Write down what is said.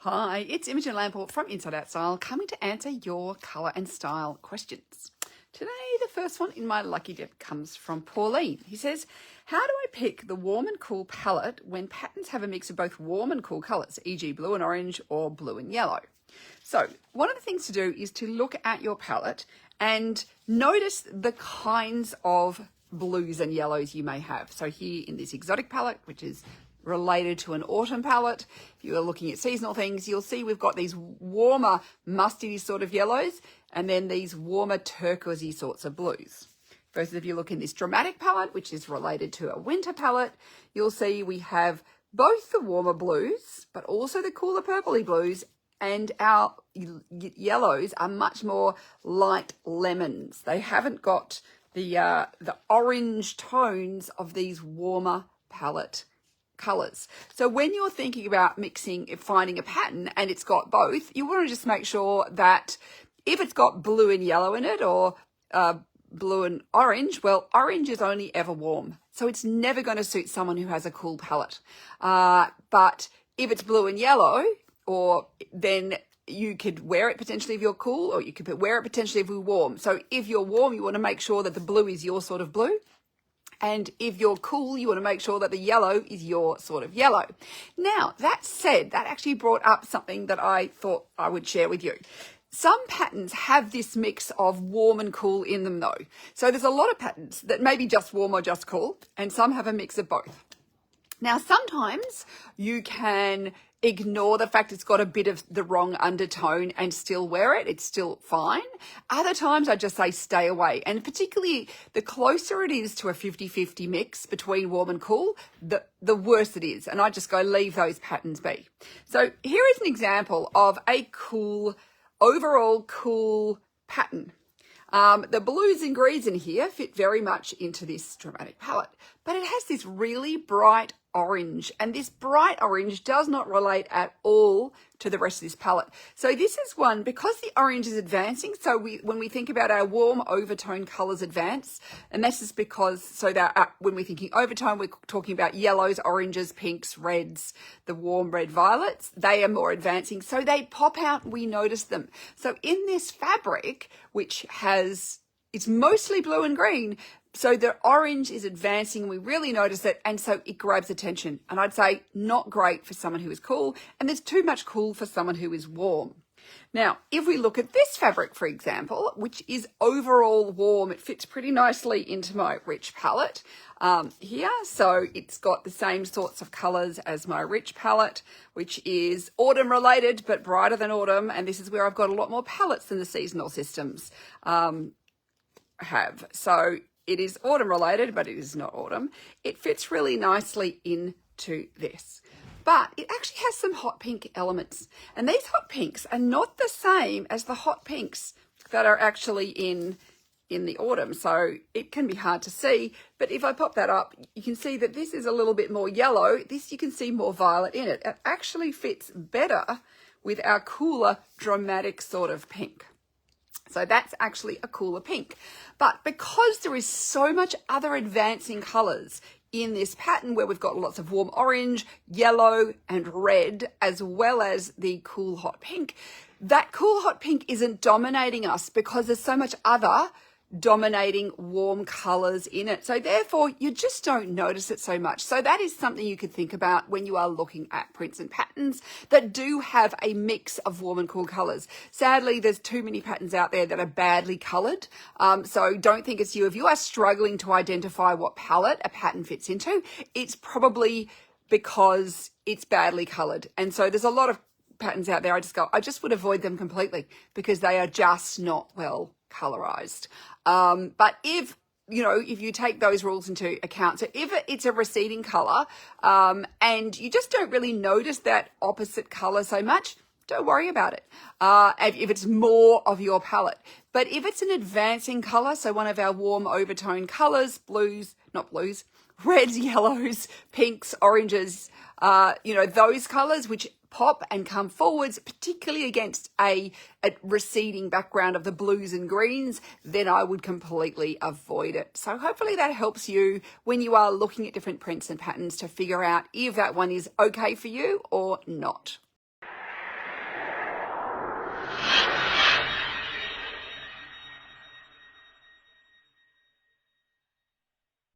Hi, it's Imogen Lamport from Inside Out Style coming to answer your colour and style questions. Today, the first one in my lucky dip comes from Pauline. He says, how do I pick the warm and cool palette when patterns have a mix of both warm and cool colours, e.g. blue and orange or blue and yellow? So one of the things to do is to look at your palette and notice the kinds of blues and yellows you may have. So here in this exotic palette, which is related to an autumn palette, if you are looking at seasonal things, you'll see we've got these warmer mustardy sort of yellows and then these warmer turquoisey sorts of blues. Versus if you look in this dramatic palette, which is related to a winter palette, you'll see we have both the warmer blues but also the cooler purpley blues, and our yellows are much more light lemons. They haven't got the orange tones of these warmer palette colors. So when you're thinking about finding a pattern and it's got both, you want to just make sure that if it's got blue and yellow in it, or blue and orange, well, orange is only ever warm. So it's never going to suit someone who has a cool palette. But if it's blue and yellow, then you could wear it potentially if you're cool, or you could wear it potentially if you're warm. So if you're warm, you want to make sure that the blue is your sort of blue. And if you're cool, you want to make sure that the yellow is your sort of yellow. Now, that said, that actually brought up something that I thought I would share with you. Some patterns have this mix of warm and cool in them though. So there's a lot of patterns that may be just warm or just cool, and some have a mix of both. Now, sometimes you can ignore the fact it's got a bit of the wrong undertone and still wear it. It's still fine. Other times I just say stay away. And particularly the closer it is to a 50-50 mix between warm and cool, the worse it is. And I just go leave those patterns be. So here is an example of a overall cool pattern. The blues and greens in here fit very much into this dramatic palette, but it has this really bright orange, and this bright orange does not relate at all to the rest of this palette. So this is one, because the orange is advancing, so when we think about our warm overtone colors advance, and this is because, when we're thinking overtone, we're talking about yellows, oranges, pinks, reds, the warm red violets, they are more advancing, so they pop out and we notice them. So in this fabric, which it's mostly blue and green, so the orange is advancing, we really notice it, and so it grabs attention. And I'd say not great for someone who is cool, and there's too much cool for someone who is warm. Now, if we look at this fabric, for example, which is overall warm, it fits pretty nicely into my rich palette here. So it's got the same sorts of colors as my rich palette, which is autumn related, but brighter than autumn. And this is where I've got a lot more palettes than the seasonal systems have. So it is autumn related, but it is not autumn. It fits really nicely into this. But it actually has some hot pink elements. And these hot pinks are not the same as the hot pinks that are actually in the autumn. So it can be hard to see. But if I pop that up, you can see that this is a little bit more yellow. This you can see more violet in it. It actually fits better with our cooler, dramatic sort of pink. So that's actually a cooler pink. But because there is so much other advancing colors in this pattern, where we've got lots of warm orange, yellow, and red, as well as the cool hot pink, that cool hot pink isn't dominating us because there's so much other dominating warm colors in it. So therefore, you just don't notice it so much. So that is something you could think about when you are looking at prints and patterns that do have a mix of warm and cool colors. Sadly, there's too many patterns out there that are badly colored. So don't think it's you. If you are struggling to identify what palette a pattern fits into, it's probably because it's badly colored. And so there's a lot of patterns out there. I just would avoid them completely because they are just not well colorized. But if you take those rules into account, so if it's a receding color, and you just don't really notice that opposite color so much, don't worry about it. If it's more of your palette. But if it's an advancing color, so one of our warm overtone colors, reds, yellows, pinks, oranges, those colors which pop and come forwards, particularly against a receding background of the blues and greens, then I would completely avoid it. So hopefully that helps you when you are looking at different prints and patterns to figure out if that one is okay for you or not.